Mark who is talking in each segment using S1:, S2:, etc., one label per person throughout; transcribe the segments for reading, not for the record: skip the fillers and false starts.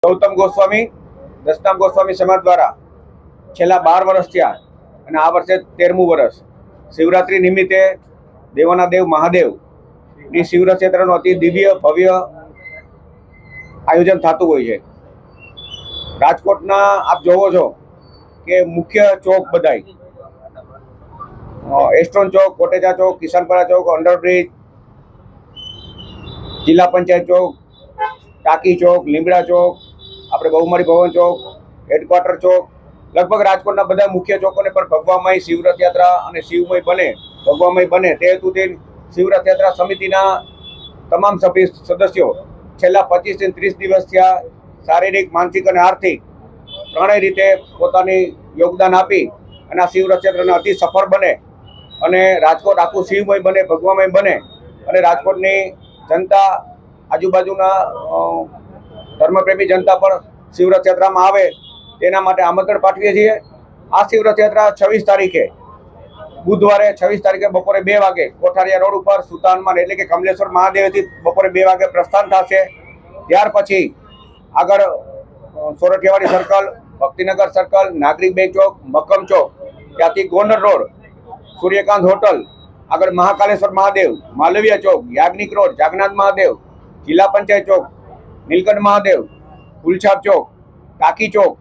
S1: ગૌતમ ગોસ્વામી દસનામ ગોસ્વામી સમાજ દ્વારા છેલ્લા 12 વર્ષ થયા અને આ વર્ષે 13મું વર્ષ શિવરાત્રી નિમિત્તે દેવાના દેવ મહાદેવની શિવરથયાત્રાનું અતિ દિવ્ય ભવ્ય આયોજન થતું હોય છે। રાજકોટના આપ જોવો છો કે મુખ્ય ચોક બધાય એસ્ટ્રોન ચોક, કોટેચા ચોક, કિસાનપરા ચોક, અંડરબ્રિજ, જિલ્લા પંચાયત ચોક, ટાંકી ચોક, લીમડા ચોક, આપણે બહુમાળી ભવન ચોક, હેડક્વાર્ટર ચોક, લગભગ રાજકોટના બધા મુખ્ય ચોકોને પણ ભગવામય શિવરથયાત્રા અને શિવમય બને, ભગવામય બને તે હેતુથી શિવરથયાત્રા સમિતિના તમામ સદસ્યો છેલ્લા 25 થી 30 દિવસથી શારીરિક, માનસિક અને આર્થિક ત્રણેય રીતે પોતાની યોગદાન આપી અને આ શિવરથયાત્રાને અતિ સફળ બને અને રાજકોટ આખું શિવમય બને, ભગવામય બને અને રાજકોટની જનતા, આજુબાજુના ધર્મપ્રેમી જનતા પણ શિવરથયાત્રામાં આવે તેના માટે આમંત્રણ પાઠવીએ છીએ। આ શિવરથયાત્રા 26 તારીખે બુધવારે 26 તારીખે બપોરે 2 વાગે કોઠારિયા રોડ ઉપર સુતાનમાં એટલે કે કમલેશ્વર મહાદેવથી બપોરે 2 વાગે પ્રસ્થાન થશે। ત્યાર પછી આગળ સોરઠિયાવાડી સર્કલ, ભક્તિનગર સર્કલ, નાગરિક બેંક ચોક, મક્કમ ચોક, ત્યાંથી ગોંડલ રોડ, સૂર્યકાંત હોટલ, આગળ મહાકાલેશ્વર મહાદેવ, માલવીય ચોક, યાજ્ઞિક રોડ, જાગનાથ મહાદેવ, જિલ્લા પંચાયત ચોક, નીલકંઠ મહાદેવ, ગુલછાપ ચોક, ટાંકી ચોક,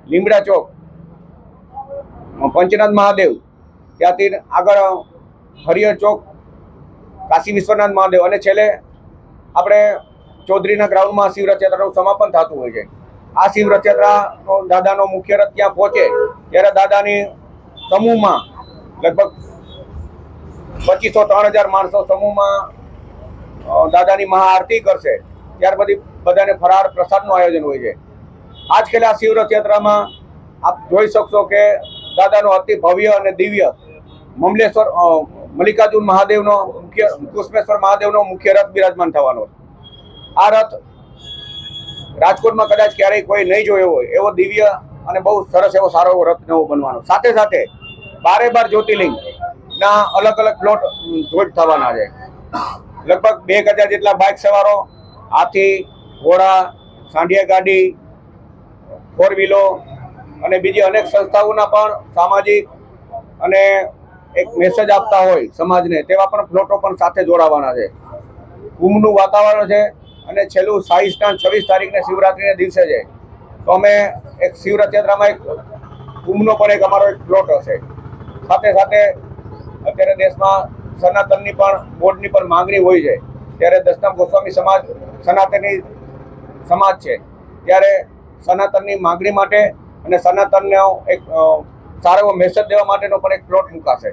S1: લીમડા ચોક, પંચનાથ મહાદેવ, ત્યાંથી આગળ હરિહર ચોક, કાશી વિશ્વનાથ મહાદેવ અને છેલ્લે આપણે ચૌધરીના ગ્રાઉન્ડમાં શિવરથયાત્રાનું સમાપન થતું હોય છે। આ શિવરથયાત્રાનો દાદાનો મુખ્ય રથ ત્યાં પહોંચે ત્યારે દાદાની સમૂહમાં લગભગ 2500-3000 માણસો સમૂહમાં દાદાની મહાઆરતી કરશે। ત્યાર પછી બધાને ફરાળ પ્રસાદનું આયોજન હોય છે। આજકાલ આ શિવરથયાત્રામાં આપ જોઈ શકશો કે દાદાનો અતિ ભવ્ય અને દિવ્ય મલ્લિકાર્જુન મહાદેવનો મુખ્ય, કુષ્મેશ્વર મહાદેવનો મુખ્ય રથ બિરાજમાન થવાનો છે। આ રથ રાજકોટમાં કદાચ ક્યારેય કોઈ નહીં જોયો હોય એવો દિવ્ય અને બહુ સરસ એવો સારો એવો રથ નવો બનવાનો। સાથે સાથે 12 જ્યોતિર્લિંગના અલગ અલગ પ્લોટ જોઈન્ટ થવાના છે। લગભગ 2000 જેટલા બાઇક સવારો, હાથી, ઘોડા, સાંઢિયા ગાડી, 4 વ્હીલો અને બીજી અનેક સંસ્થાઓના પણ સામાજિક અને એક મેસેજ આપતા હોય સમાજને તેવા પણ પ્લોટો પણ સાથે જોડાવાના છે। કુંભનું વાતાવરણ છે અને છેલ્લું શાહી સ્નાન 26 તારીખને શિવરાત્રીના દિવસે છે, તો અમે એક શિવરથયાત્રામાં એક કુંભનો પણ એક અમારો એક પ્લોટ હશે। સાથે સાથે અત્યારે દેશમાં સનાતનની પણ બોર્ડની પણ માંગણી હોય છે, ત્યારે દસનામ ગોસ્વામી સમાજ સનાતની સમાજ છે, ત્યારે સનાતનની માંગણી માટે અને સનાતનનો એક સારો એવો મેસેજ દેવા માટેનો પણ એક પ્લોટ મુકાશે।